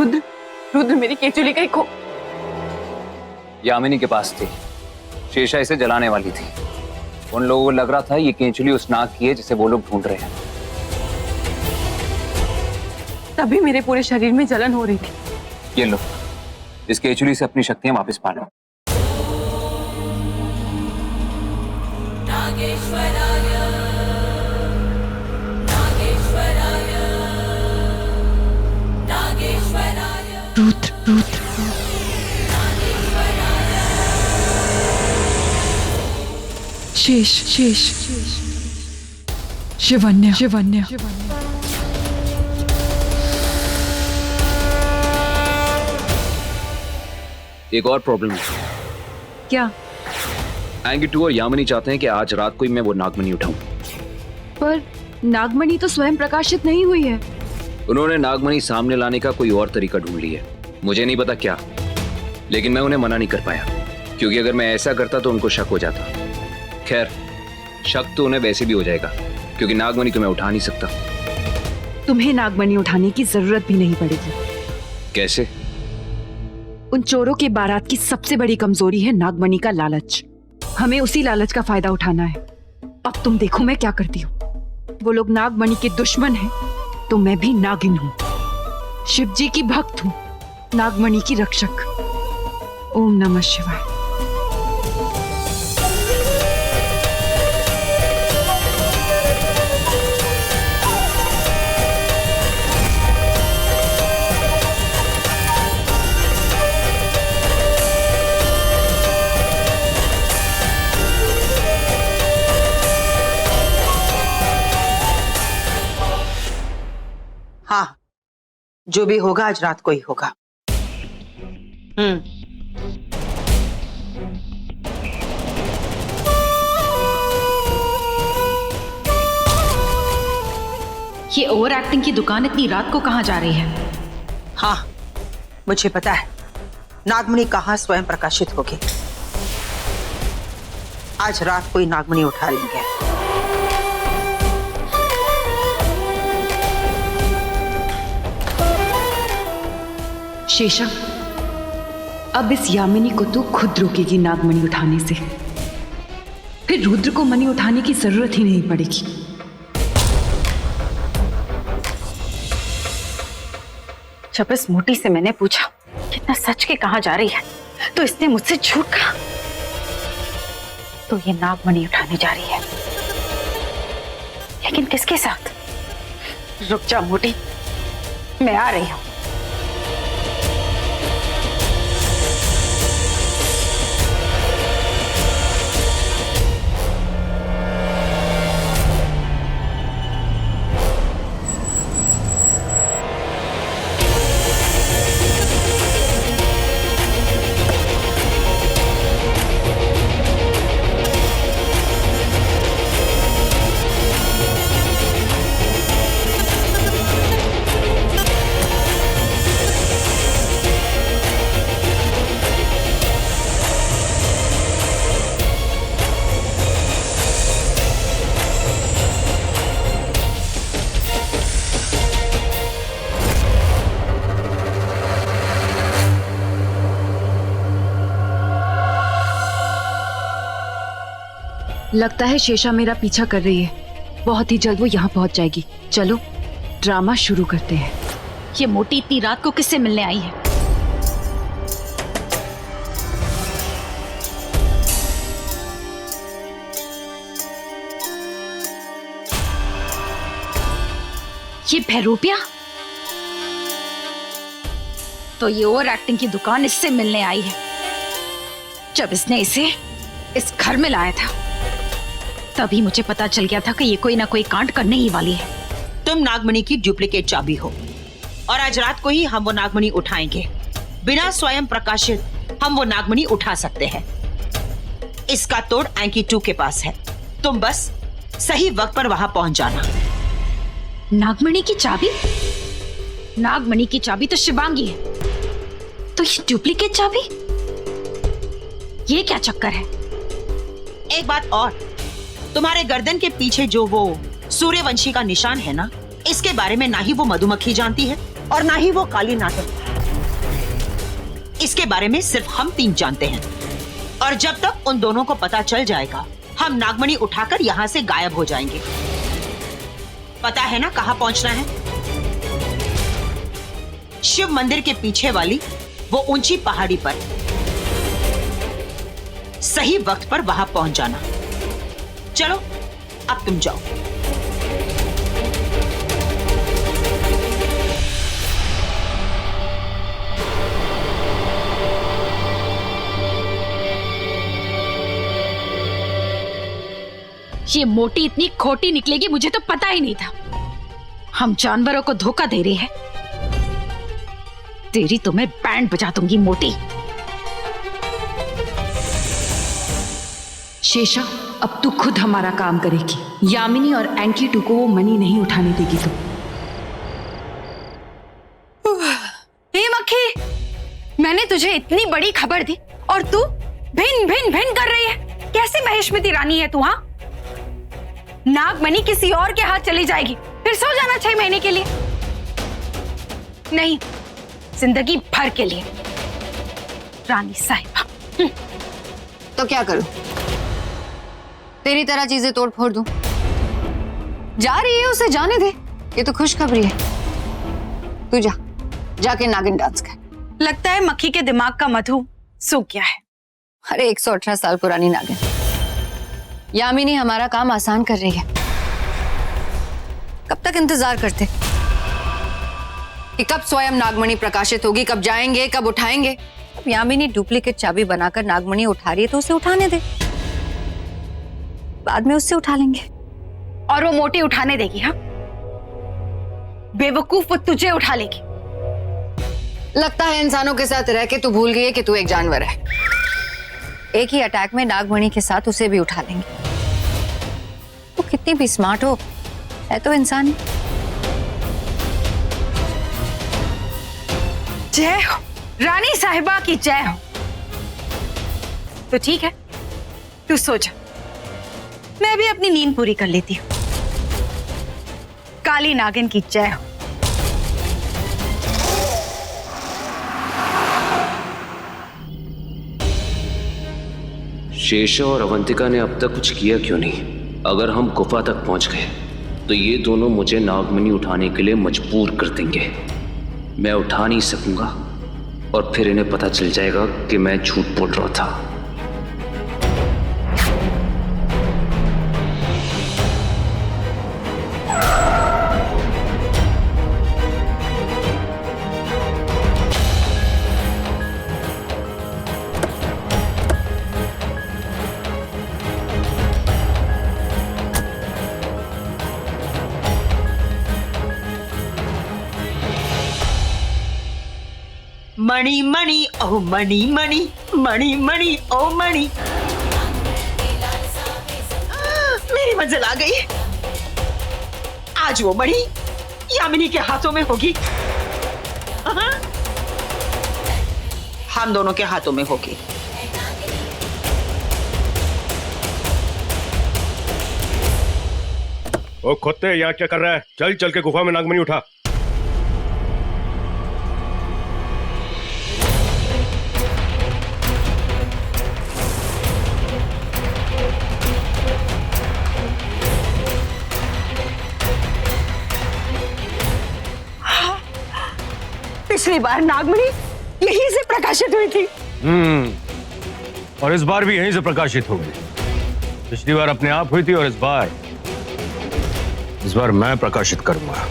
रुद्र, रुद्र मेरी केचुली कहीं खो। यामिनी के पास थी, शेषा इसे जलाने वाली थी। उन लोगों को लग रहा था ये केचुली उस नाग की है जिसे वो लोग ढूंढ रहे हैं। तभी मेरे पूरे शरीर में जलन हो रही थी। ये लो, इस केचुली से अपनी शक्तियां वापस पा लो। रुद्र, रुद्र, शेष, शेष, शिवन्य, शिवन्य। एक और प्रॉब्लम है। क्या? एंगिटू और यामिनी चाहते हैं कि आज रात को ही मैं वो नागमणि उठाऊं। पर नागमणि तो स्वयं प्रकाशित नहीं हुई है। उन्होंने नागमणि सामने लाने का कोई और तरीका ढूंढ लिया है, मुझे नहीं पता क्या, लेकिन मैं उन्हें मना नहीं कर पाया, क्योंकि अगर मैं ऐसा करता तो उनको शक हो जाता। खैर, शक तो उन्हें वैसे भी हो जाएगा, क्योंकि नागमणि तो मैं उठा नहीं सकता। तुम्हें नागमणि उठाने की जरूरत भी नहीं पड़ेगी। कैसे? उन चोरों के बारात की सबसे बड़ी कमजोरी है नागमणि का लालच। हमें उसी लालच का फायदा उठाना है। अब तुम देखो मैं क्या करती हूँ। वो लोग नागमणि के दुश्मन हैं, तो मैं भी नागिन हूँ, शिव जी की भक्त हूँ, नागमणि की रक्षक। ओम नमः शिवाय। हाँ, जो भी होगा आज रात को ही होगा। ये ओवर एक्टिंग की दुकान इतनी रात को कहाँ जा रही है? हाँ, मुझे पता है नागमणि कहाँ स्वयं प्रकाशित होगी। आज रात को ही नागमणि उठा लेंगे। शेषा, अब इस यामिनी को तू खुद रोकेगी नागमणि उठाने से। फिर रुद्र को मणि उठाने की जरूरत ही नहीं पड़ेगी। जब इस मोटी से मैंने पूछा कितना सच के कहाँ जा रही है, तो इसने मुझसे झूठ कहा। तो ये नागमणि उठाने जा रही है, लेकिन किसके साथ? रुक जा मोटी, मैं आ रही हूं। लगता है शेषा मेरा पीछा कर रही है। बहुत ही जल्द वो यहाँ पहुंच जाएगी। चलो ड्रामा शुरू करते हैं। ये मोटी इतनी रात को किससे मिलने आई है? ये भैरूपिया? तो ये ओवर एक्टिंग की दुकान इससे मिलने आई है। जब इसने इसे इस घर में लाया था, तभी मुझे पता चल गया था कि ये कोई ना कोई कांड करने ही वाली है। तुम नागमणि की डुप्लीकेट चाबी हो, और आज रात को ही हम वो नागमणि उठाएंगे। बिना स्वयं प्रकाशित हम वो नागमणि उठा सकते हैं। इसका तोड़ एंकी 2 के पास है। तुम बस सही वक्त पर वहां पहुंच जाना। नागमणि की चाबी? नागमणि की चाबी तो शिवांगी है, तो ये डुप्लीकेट चाबी? ये क्या चक्कर है? एक बात और, तुम्हारे गर्दन के पीछे जो वो सूर्यवंशी का निशान है ना, इसके बारे में ना ही वो मधुमक्खी जानती है और ना ही वो काली नागिन। इसके बारे में सिर्फ हम तीन जानते हैं। और जब तक उन दोनों को पता चल जाएगा, हम नागमणि उठाकर यहाँ से गायब हो जाएंगे। पता है ना कहाँ पहुंचना है? शिव मंदिर के पीछे वाली वो ऊंची पहाड़ी पर। सही वक्त पर वहां पहुंच जाना। चलो अब तुम जाओ। ये मोटी इतनी खोटी निकलेगी मुझे तो पता ही नहीं था। हम जानवरों को धोखा दे रहे हैं। तेरी तो मैं बैंड बजा दूंगी मोटी। शेषा, अब तू खुद हमारा काम करेगी। यामिनी और एंकी टू को वो मनी नहीं उठाने देगी तू। हे मक्खी, मैंने तुझे इतनी बड़ी खबर दी और तू भिन भिन भिन कर रही है। कैसे महेशमती रानी है तू? हाँ, नागमणि किसी और के हाथ चली जाएगी, फिर सो जाना 6 महीने के लिए नहीं, जिंदगी भर के लिए। रानी साहिबा। तो क्या करूं? तेरी तरह चीजें तोड़ फोड़ दूं? जा रही है, उसे जाने दे। ये तो खुशखबरी है। तू जाके नागिन डांस कर। लगता है मक्खी के दिमाग का मधु सूख गया है। अरे 118 साल पुरानी नागिन। यामिनी हमारा काम आसान कर रही है। कब तक इंतजार करते कि कब स्वयं नागमणि प्रकाशित होगी, कब जाएंगे, कब उठाएंगे? अब यामिनी डुप्लीकेट चाबी बनाकर नागमणि उठा रही है तो उसे उठाने दे, बाद में उससे उठा लेंगे। और वो मोटी उठाने देगी? हाँ, बेवकूफ, वो तुझे उठा लेगी। लगता है इंसानों के साथ रह के तू भूल गई है कि तू एक जानवर है। एक ही अटैक में नागमणि के साथ उसे भी उठा लेंगे। तू कितनी भी स्मार्ट हो, है तो इंसान ही। जय हो रानी साहिबा की, जय हो। तो ठीक है, तू सो जा, मैं भी अपनी नींद पूरी कर लेती हूँ। काली नागिन की जय हो। शेषा और अवंतिका ने अब तक कुछ किया क्यों नहीं? अगर हम गुफा तक पहुंच गए तो ये दोनों मुझे नागमणि उठाने के लिए मजबूर कर देंगे। मैं उठा नहीं सकूंगा और फिर इन्हें पता चल जाएगा कि मैं झूठ बोल रहा था। मणि मणि ओ मणि मणि, मणि मणि ओ मणि। मेरी मंजिल आ गई। आज वो मणि यामिनी के हाथों में होगी। हम दोनों के हाथों में होगी। ओ खोते, यहाँ क्या कर रहा है? चल के गुफा में नागमणि उठा। पिछली बार नागमणि यहीं से प्रकाशित हुई थी। और इस बार भी यहीं से प्रकाशित होगी। पिछली बार अपने आप हुई थी और इस बार मैं प्रकाशित करूंगा।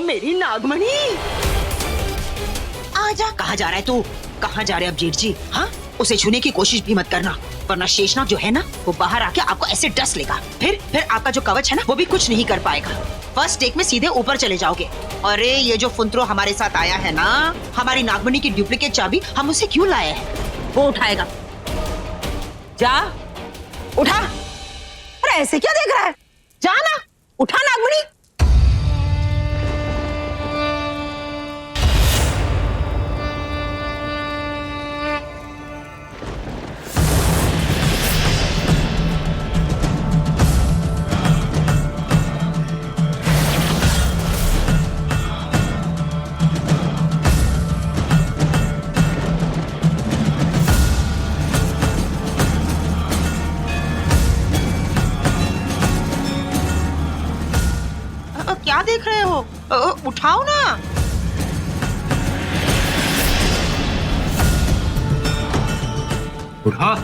मेरी नागमणि, आजा। कहाँ जा रहा है तू? कहाँ जा रहे अब जेठ जी? हाँ, उसे छूने की कोशिश भी मत करना, वरना शेषनाग जो है ना, वो बाहर आके आपको ऐसे डस लेगा। फिर आपका जो कवच है ना, वो भी कुछ नहीं कर पाएगा। फर्स्ट टेक में सीधे ऊपर चले जाओगे। अरे ये जो फुंत्रो हमारे साथ आया है ना, हमारी नागमणि की डुप्लीकेट चाबी हम उसे क्यों लाए हैं? वो उठाएगा। जा, उठा। अरे ऐसे क्या देख रहा है? जा ना, उठा नागमणि। क्या देख रहे हो? उठाओ ना। उठा।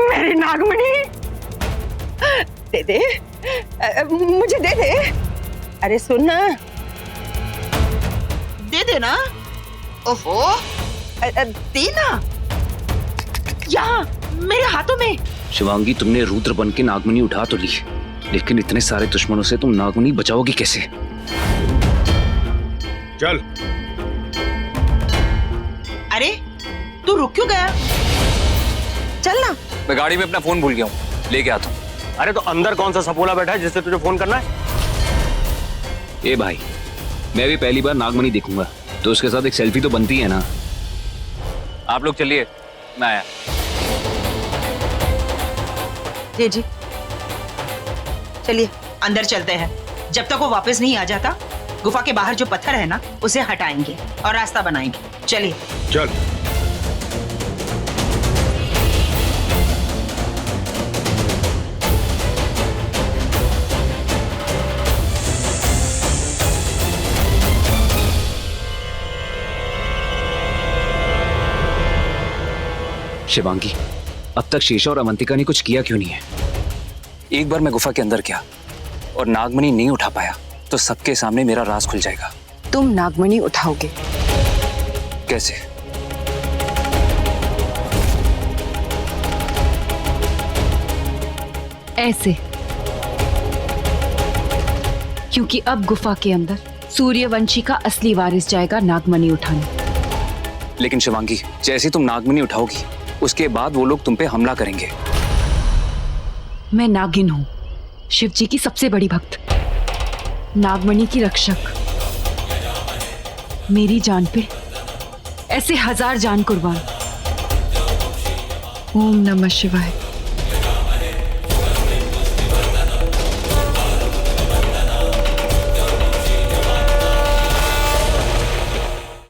मेरी नागमणि, दे दे, मुझे दे दे। अरे सुन ना, दे दे ना। ओफो, दे ना, यहाँ मेरे हाथों में। शिवांगी, तुमने रुद्र बन के नागमणि उठा तो ली, लेकिन इतने सारे दुश्मनों से तुम नागमणि बचाओगी कैसे? चल। अरे तू रुक क्यों गया? चल ना। मैं गाड़ी में अपना फोन भूल गया हूँ, लेके आता हूँ। अरे तो अंदर कौन सा सपोला बैठा है जिससे तुझे फोन करना है? ए भाई, मैं भी पहली बार नागमणि देखूंगा, तो उसके साथ एक सेल्फी तो बनती है ना। आप लोग चलिए, मैं आया। जी चलिए अंदर चलते हैं। जब तक वो वापस नहीं आ जाता, गुफा के बाहर जो पत्थर है ना, उसे हटाएंगे और रास्ता बनाएंगे। चलिए। चल। शिवांगी, अब तक शेषा और अवंतिका ने कुछ किया क्यों नहीं है? एक बार मैं गुफा के अंदर गया और नागमणि नहीं उठा पाया, तो सबके सामने मेरा राज खुल जाएगा। तुम नागमणि उठाओगे। कैसे? ऐसे, क्योंकि अब गुफा के अंदर सूर्यवंशी का असली वारिस जाएगा नागमणि उठाने। लेकिन शिवांगी, जैसे तुम नागमणि उठाओगी, उसके बाद वो लोग तुम पे हमला करेंगे। मैं नागिन हूं, शिव जी की सबसे बड़ी भक्त, नागमणि की रक्षक। मेरी जान पे ऐसे 1000 जान कुर्बान। ओम नमः शिवाय।